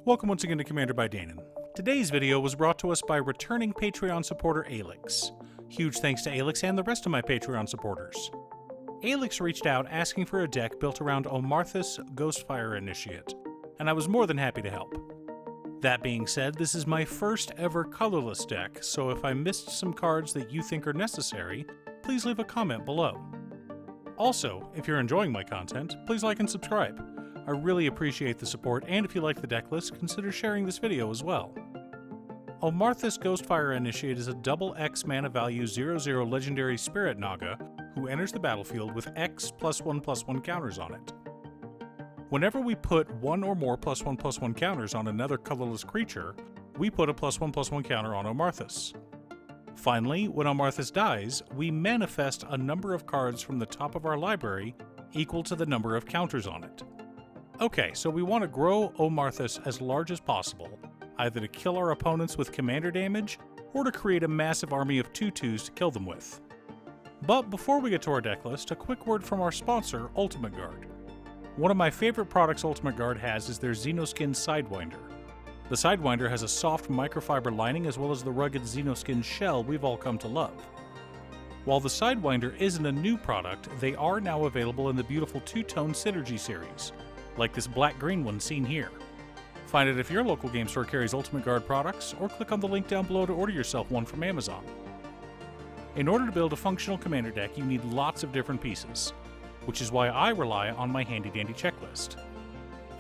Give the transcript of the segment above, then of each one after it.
Welcome once again to Commander by Danon. Today's video was brought to us by returning Patreon supporter Alix. Huge thanks to Alix and the rest of my Patreon supporters. Alix reached out asking for a deck built around Omarthus Ghostfire Initiate, and I was more than happy to help. That being said, this is my first ever colorless deck, so if I missed some cards that you think are necessary, please leave a comment below. Also, if you're enjoying my content, please like and subscribe. I really appreciate the support, and if you like the deck list, consider sharing this video as well. Omarthus Ghostfire Initiate is a double X mana value 0/0 legendary spirit naga who enters the battlefield with X +1/+1 counters on it. Whenever we put one or more +1/+1 counters on another colorless creature, we put a +1/+1 counter on Omarthus. Finally, when Omarthus dies, we manifest a number of cards from the top of our library equal to the number of counters on it. Okay, so we want to grow Omarthus as large as possible, either to kill our opponents with commander damage, or to create a massive army of 2/2s to kill them with. But before we get to our deck list, a quick word from our sponsor, Ultimate Guard. One of my favorite products Ultimate Guard has is their Xenoskin Sidewinder. The Sidewinder has a soft microfiber lining as well as the rugged Xenoskin shell we've all come to love. While the Sidewinder isn't a new product, they are now available in the beautiful two-tone Synergy series, like this black-green one seen here. Find it if your local game store carries Ultimate Guard products, or click on the link down below to order yourself one from Amazon. In order to build a functional commander deck, you need lots of different pieces, which is why I rely on my handy-dandy checklist.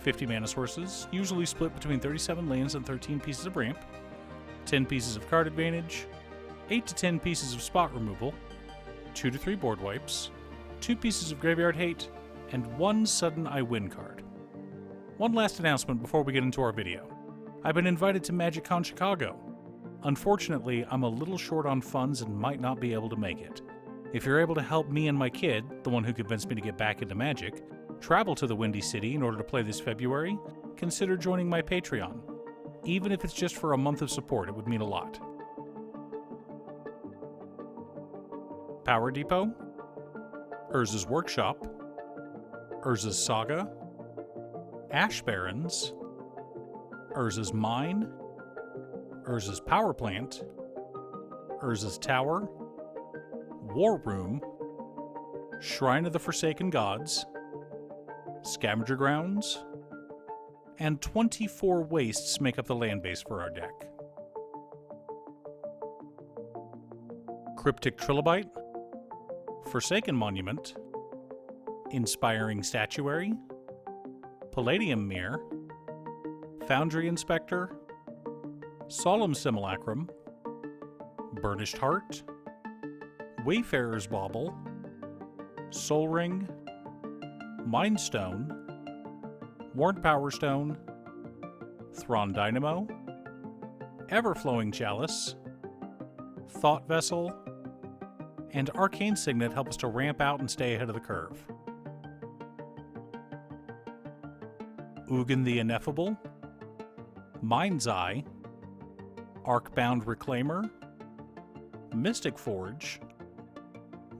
50 mana sources, usually split between 37 lands and 13 pieces of ramp, 10 pieces of card advantage, 8 to 10 pieces of spot removal, 2 to 3 board wipes, 2 pieces of graveyard hate, and 1 sudden I win card. One last announcement before we get into our video. I've been invited to MagicCon Chicago. Unfortunately, I'm a little short on funds and might not be able to make it. If you're able to help me and my kid, the one who convinced me to get back into Magic, travel to the Windy City in order to play this February, consider joining my Patreon. Even if it's just for a month of support, it would mean a lot. Power Depot, Urza's Workshop, Urza's Saga, Ash Barrens, Urza's Mine, Urza's Power Plant, Urza's Tower, War Room, Shrine of the Forsaken Gods, Scavenger Grounds, and 24 wastes make up the land base for our deck. Cryptic Trilobite, Forsaken Monument, Inspiring Statuary, Palladium Mirror, Foundry Inspector, Solemn Simulacrum, Burnished Heart, Wayfarer's Bauble, Soul Ring, Mind Stone, Warrant Power Stone, Thrawn Dynamo, Everflowing Chalice, Thought Vessel, and Arcane Signet help us to ramp out and stay ahead of the curve. Ugin the Ineffable, Mind's Eye, Arcbound Reclaimer, Mystic Forge,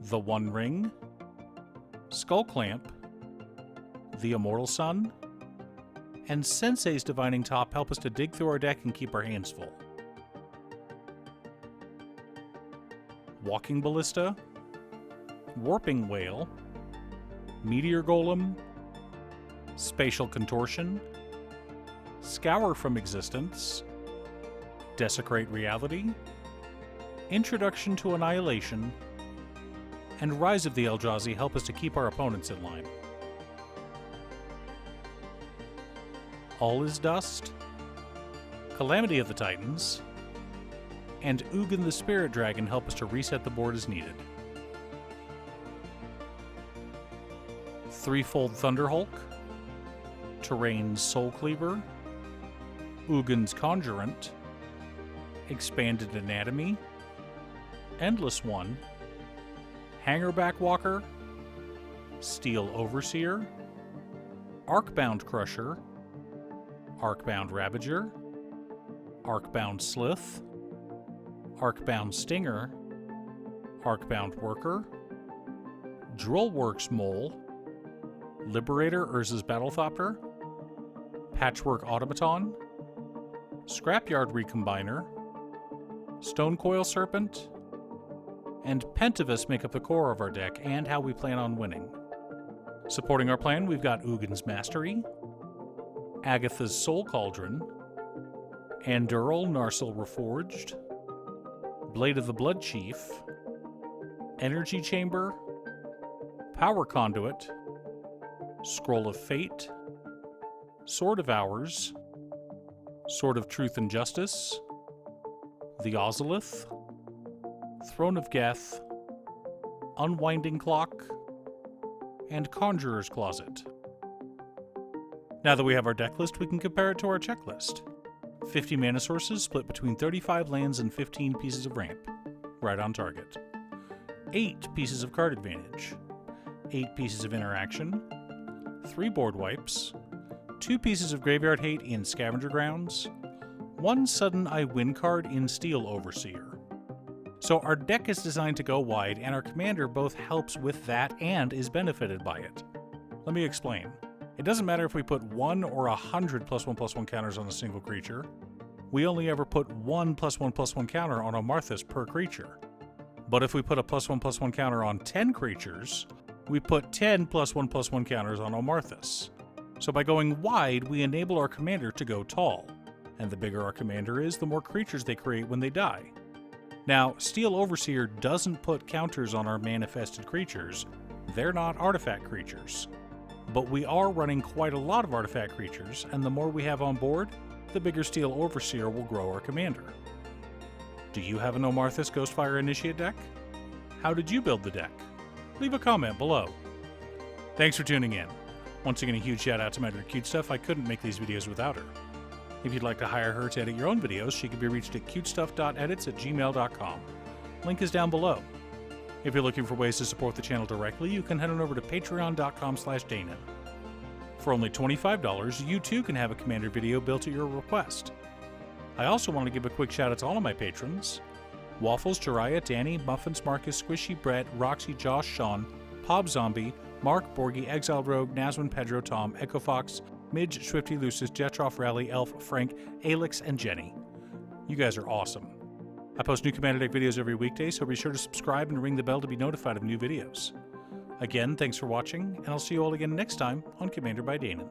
The One Ring, Skull Clamp, The Immortal Sun, and Sensei's Divining Top help us to dig through our deck and keep our hands full. Walking Ballista, Warping Whale, Meteor Golem, Spatial Contortion, Scour from Existence, Desecrate Reality, Introduction to Annihilation, and Rise of the Eldrazi help us to keep our opponents in line. All is Dust, Calamity of the Titans, and Ugin the Spirit Dragon help us to reset the board as needed. Threefold Thunderhulk, Terrain's Soul Cleaver, Ugin's Conjurant, Expanded Anatomy, Endless One, Hangerback Walker, Steel Overseer, Arcbound Crusher, Arcbound Ravager, Arcbound Slith, Arcbound Stinger, Arcbound Worker, Drillworks Mole, Liberator Urza's Battlethopter, Patchwork Automaton, Scrapyard Recombiner, Stonecoil Serpent, and Pentavus make up the core of our deck and how we plan on winning. Supporting our plan, we've got Ugin's Mastery, Agatha's Soul Cauldron, Anduril Narsil Reforged, Blade of the Blood Chief, Energy Chamber, Power Conduit, Scroll of Fate, Sword of Hours, Sword of Truth and Justice, the Ozolith, Throne of Geth, Unwinding Clock, and Conjurer's Closet. Now that we have our deck list, we can compare it to our checklist. 50 mana sources split between 35 lands and 15 pieces of ramp. Right on target. 8 pieces of card advantage. 8 pieces of interaction. 3 board wipes. 2 pieces of graveyard hate in Scavenger Grounds. 1 sudden I win card in Steel Overseer. So our deck is designed to go wide, and our commander both helps with that and is benefited by it. Let me explain. It doesn't matter if we put 1 or 100 +1/+1 counters on a single creature. We only ever put 1 +1/+1 counter on Omarthus per creature. But if we put a +1/+1 counter on 10 creatures, we put 10 +1/+1 counters on Omarthus. So by going wide, we enable our commander to go tall. And the bigger our commander is, the more creatures they create when they die. Now, Steel Overseer doesn't put counters on our manifested creatures. They're not artifact creatures. But we are running quite a lot of artifact creatures, and the more we have on board, the bigger Steel Overseer will grow our commander. Do you have an Omarthus Ghostfire Initiate deck? How did you build the deck? Leave a comment below. Thanks for tuning in. Once again, a huge shout out to my editor Cutestuff. I couldn't make these videos without her. If you'd like to hire her to edit your own videos, she can be reached at cutestuff.edits@gmail.com. Link is down below. If you're looking for ways to support the channel directly, you can head on over to patreon.com/Danon. For only $25, you too can have a commander video built at your request. I also want to give a quick shout out to all of my patrons: Waffles, Jiraiya, Danny, Muffins, Marcus, Squishy, Brett, Roxy, Josh, Sean, Pob Zombie, Mark, Borgie, Exiled Rogue, Nazwin, Pedro, Tom, Echo Fox, Midge, Swifty, Lucis, Jetroff, Rally, Elf, Frank, Alix, and Jenny. You guys are awesome. I post new Commander Deck videos every weekday, so be sure to subscribe and ring the bell to be notified of new videos. Again, thanks for watching, and I'll see you all again next time on Commander by Danon.